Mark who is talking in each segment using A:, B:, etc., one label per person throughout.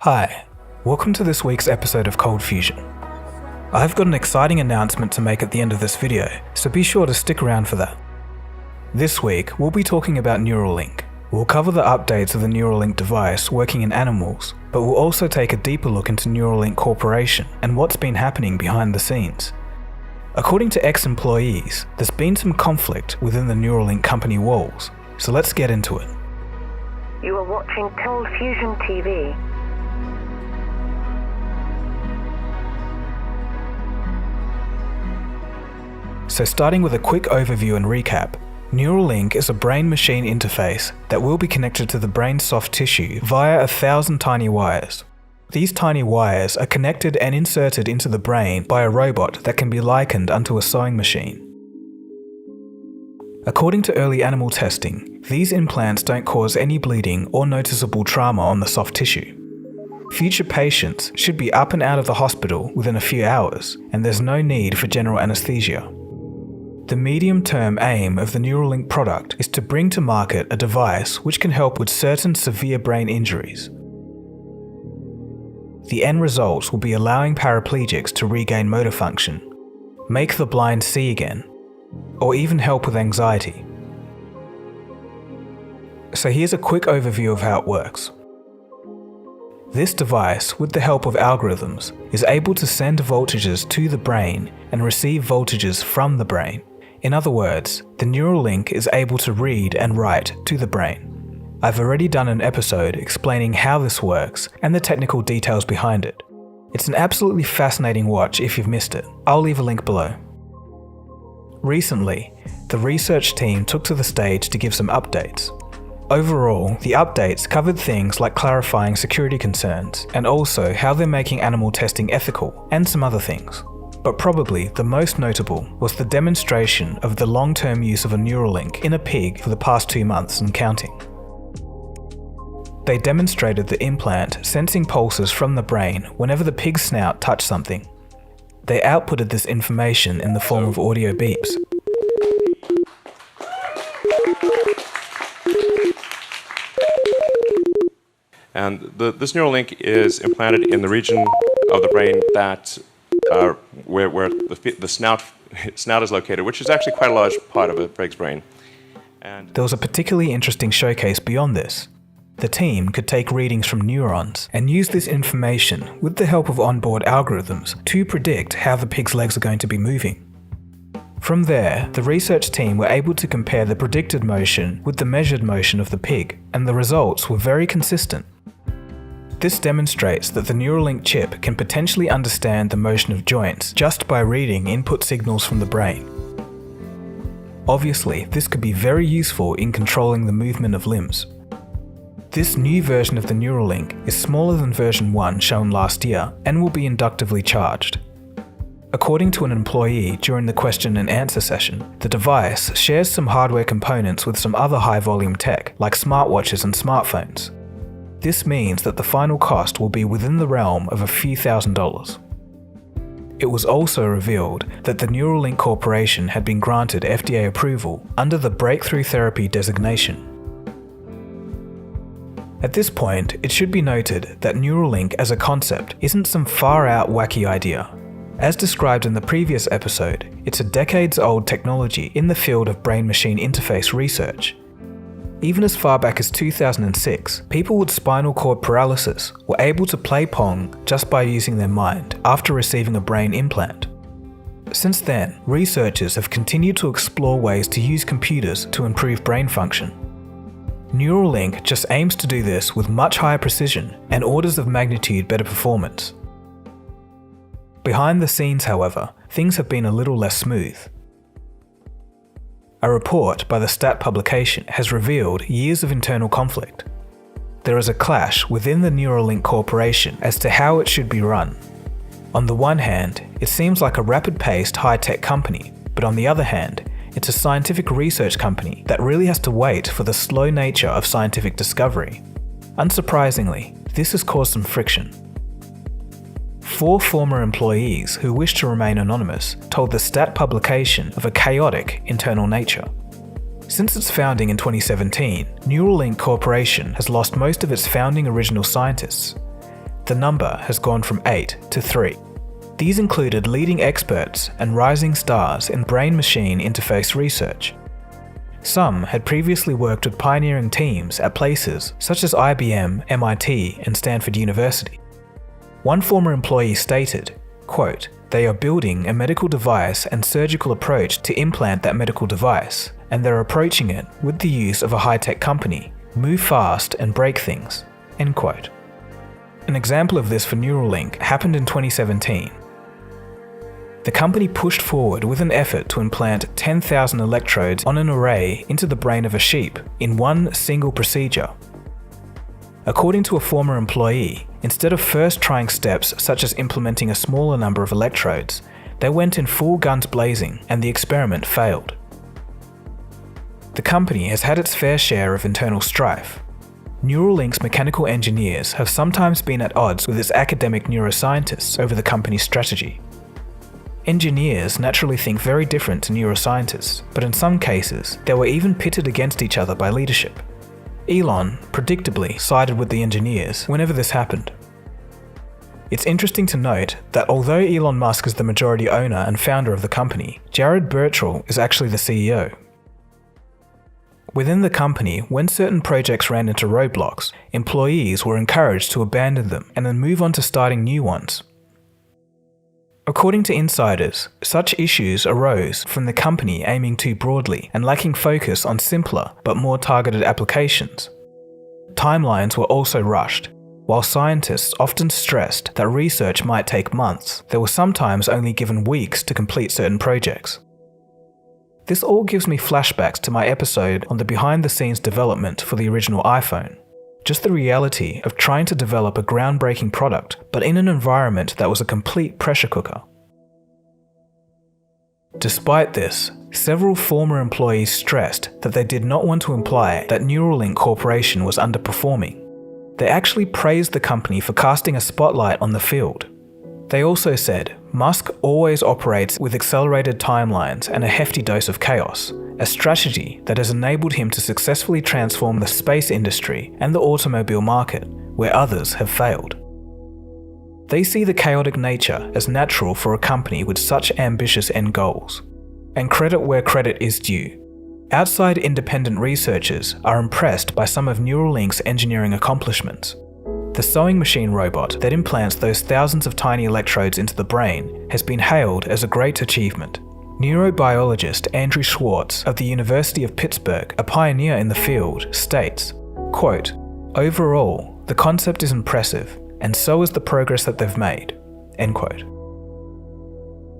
A: Hi, welcome to this week's episode of Cold Fusion. I've got an exciting announcement to make at the end of this video, so be sure to stick around for that. This week, we'll be talking about Neuralink. We'll cover the updates of the Neuralink device working in animals, but we'll also take a deeper look into Neuralink Corporation and what's been happening behind the scenes. According to ex-employees, there's been some conflict within the Neuralink company walls, so let's get into it.
B: You are watching Cold Fusion TV.
A: So starting with a quick overview and recap, Neuralink is a brain-machine interface that will be connected to the brain's soft tissue via 1,000 tiny wires. These tiny wires are connected and inserted into the brain by a robot that can be likened unto a sewing machine. According to early animal testing, these implants don't cause any bleeding or noticeable trauma on the soft tissue. Future patients should be up and out of the hospital within a few hours, and there's no need for general anesthesia. The medium-term aim of the Neuralink product is to bring to market a device which can help with certain severe brain injuries. The end result will be allowing paraplegics to regain motor function, make the blind see again, or even help with anxiety. So here's a quick overview of how it works. This device, with the help of algorithms, is able to send voltages to the brain and receive voltages from the brain. In other words, the Neuralink is able to read and write to the brain. I've already done an episode explaining how this works and the technical details behind it. It's an absolutely fascinating watch if you've missed it. I'll leave a link below. Recently, the research team took to the stage to give some updates. Overall, the updates covered things like clarifying security concerns and also how they're making animal testing ethical and some other things. But probably the most notable was the demonstration of the long-term use of a Neuralink in a pig for the past 2 months and counting. They demonstrated the implant sensing pulses from the brain whenever the pig's snout touched something. They outputted this information in the form of audio beeps.
C: And this Neuralink is implanted in the region of the brain that where the snout is located, which is actually quite a large part of a pig's brain. And
A: there was a particularly interesting showcase beyond this. The team could take readings from neurons and use this information with the help of onboard algorithms to predict how the pig's legs are going to be moving. From there, the research team were able to compare the predicted motion with the measured motion of the pig, and the results were very consistent. This demonstrates that the Neuralink chip can potentially understand the motion of joints just by reading input signals from the brain. Obviously, this could be very useful in controlling the movement of limbs. This new version of the Neuralink is smaller than version 1 shown last year and will be inductively charged. According to an employee during the question and answer session, the device shares some hardware components with some other high-volume tech like smartwatches and smartphones. This means that the final cost will be within the realm of a few $1,000s. It was also revealed that the Neuralink Corporation had been granted FDA approval under the Breakthrough Therapy designation. At this point, it should be noted that Neuralink as a concept isn't some far-out wacky idea. As described in the previous episode, it's a decades-old technology in the field of brain-machine interface research. Even as far back as 2006, people with spinal cord paralysis were able to play Pong just by using their mind after receiving a brain implant. Since then, researchers have continued to explore ways to use computers to improve brain function. Neuralink just aims to do this with much higher precision and orders of magnitude better performance. Behind the scenes, however, things have been a little less smooth. A report by the Stat publication has revealed years of internal conflict. There is a clash within the Neuralink Corporation as to how it should be run. On the one hand, it seems like a rapid-paced high-tech company, but on the other hand, it's a scientific research company that really has to wait for the slow nature of scientific discovery. Unsurprisingly, this has caused some friction. 4 former employees who wish to remain anonymous told the Stat publication of a chaotic internal nature. Since its founding in 2017, Neuralink Corporation has lost most of its founding original scientists. the number has gone from 8 to 3. These included leading experts and rising stars in brain-machine interface research. Some had previously worked with pioneering teams at places such as IBM, MIT, and Stanford University. One former employee stated, quote, "They are building a medical device and surgical approach to implant that medical device, and they're approaching it with the use of a high-tech company. Move fast and break things." End quote. An example of this for Neuralink happened in 2017. The company pushed forward with an effort to implant 10,000 electrodes on an array into the brain of a sheep in one single procedure. According to a former employee, instead of first trying steps such as implementing a smaller number of electrodes, they went in full guns blazing and the experiment failed. The company has had its fair share of internal strife. Neuralink's mechanical engineers have sometimes been at odds with its academic neuroscientists over the company's strategy. Engineers naturally think very different to neuroscientists, but in some cases, they were even pitted against each other by leadership. Elon, predictably, sided with the engineers whenever this happened. It's interesting to note that although Elon Musk is the majority owner and founder of the company, Jared Birchall is actually the CEO. Within the company, when certain projects ran into roadblocks, employees were encouraged to abandon them and then move on to starting new ones. According to insiders, such issues arose from the company aiming too broadly and lacking focus on simpler but more targeted applications. Timelines were also rushed. While scientists often stressed that research might take months, they were sometimes only given weeks to complete certain projects. This all gives me flashbacks to my episode on the behind-the-scenes development for the original iPhone. Just the reality of trying to develop a groundbreaking product, but in an environment that was a complete pressure cooker. Despite this, several former employees stressed that they did not want to imply that Neuralink Corporation was underperforming. They actually praised the company for casting a spotlight on the field. They also said, Musk always operates with accelerated timelines and a hefty dose of chaos, a strategy that has enabled him to successfully transform the space industry and the automobile market, where others have failed. They see the chaotic nature as natural for a company with such ambitious end goals. And credit where credit is due. Outside independent researchers are impressed by some of Neuralink's engineering accomplishments. The sewing machine robot that implants those thousands of tiny electrodes into the brain has been hailed as a great achievement. Neurobiologist Andrew Schwartz of the University of Pittsburgh, a pioneer in the field, states, quote, "Overall, the concept is impressive, and so is the progress that they've made." End quote.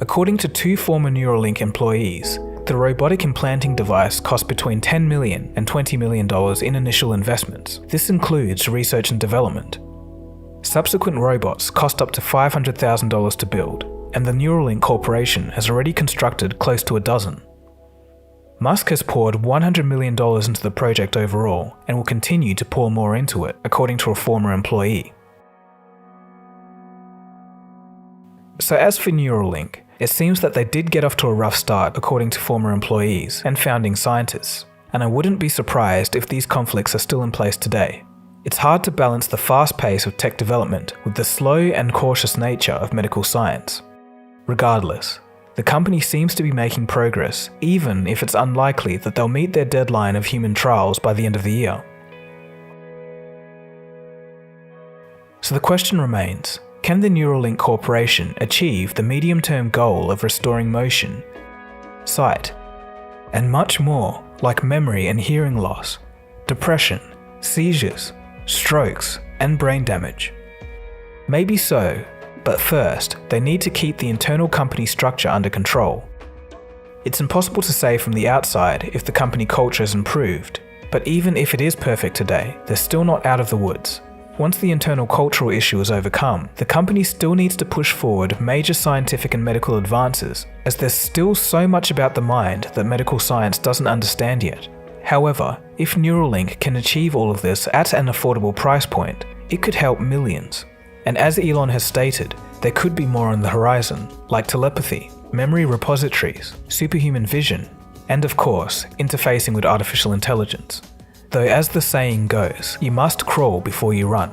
A: According to two former Neuralink employees, the robotic implanting device cost between $10 million and $20 million in initial investments. This includes research and development. Subsequent robots cost up to $500,000 to build, and the Neuralink Corporation has already constructed close to a dozen. Musk has poured $100 million into the project overall and will continue to pour more into it, according to a former employee. So as for Neuralink, it seems that they did get off to a rough start according to former employees and founding scientists, and I wouldn't be surprised if these conflicts are still in place today. It's hard to balance the fast pace of tech development with the slow and cautious nature of medical science. Regardless, the company seems to be making progress, even if it's unlikely that they'll meet their deadline of human trials by the end of the year. So the question remains, can the Neuralink Corporation achieve the medium-term goal of restoring motion, sight, and much more like memory and hearing loss, depression, seizures, strokes, and brain damage? Maybe so, but first, they need to keep the internal company structure under control. It's impossible to say from the outside if the company culture has improved, but even if it is perfect today, they're still not out of the woods. Once the internal cultural issue is overcome, the company still needs to push forward major scientific and medical advances, as there's still so much about the mind that medical science doesn't understand yet. However, if Neuralink can achieve all of this at an affordable price point, it could help millions. And as Elon has stated, there could be more on the horizon, like telepathy, memory repositories, superhuman vision, and of course, interfacing with artificial intelligence. Though as the saying goes, you must crawl before you run.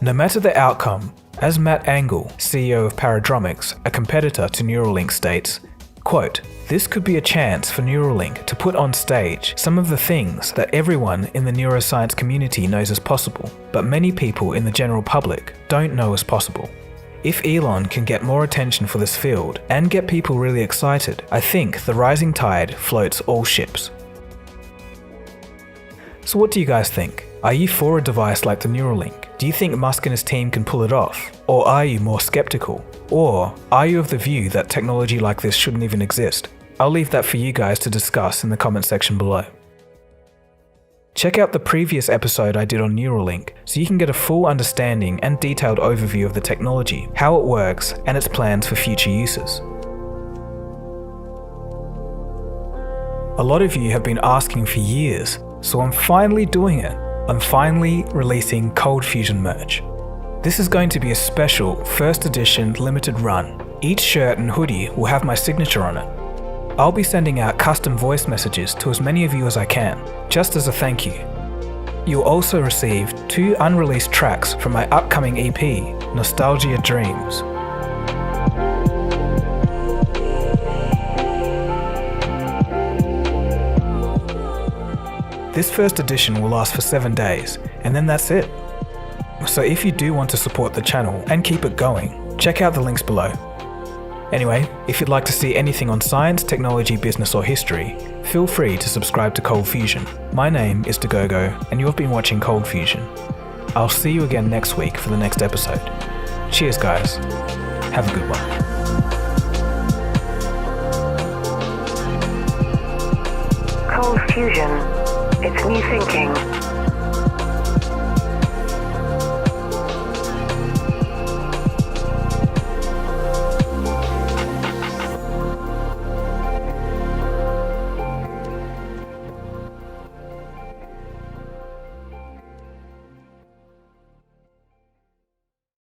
A: No matter the outcome, as Matt Angle, CEO of Paradromics, a competitor to Neuralink, states, quote, "This could be a chance for Neuralink to put on stage some of the things that everyone in the neuroscience community knows as possible, but many people in the general public don't know as possible. If Elon can get more attention for this field and get people really excited, I think the rising tide floats all ships." So what do you guys think? Are you for a device like the Neuralink? Do you think Musk and his team can pull it off? Or are you more skeptical? Or are you of the view that technology like this shouldn't even exist? I'll leave that for you guys to discuss in the comment section below. Check out the previous episode I did on Neuralink so you can get a full understanding and detailed overview of the technology, how it works, and its plans for future uses. A lot of you have been asking for years, so I'm finally doing it. I'm finally releasing Cold Fusion merch. This is going to be a special first edition limited run. Each shirt and hoodie will have my signature on it. I'll be sending out custom voice messages to as many of you as I can, just as a thank you. You'll also receive 2 unreleased tracks from my upcoming EP, Nostalgia Dreams. This first edition will last for 7 days, and then that's it. So if you do want to support the channel and keep it going, check out the links below. Anyway, if you'd like to see anything on science, technology, business or history, feel free to subscribe to Cold Fusion. My name is Dagogo, and you've been watching Cold Fusion. I'll see you again next week for the next episode. Cheers guys, have a good one.
B: Cold Fusion. It's new thinking.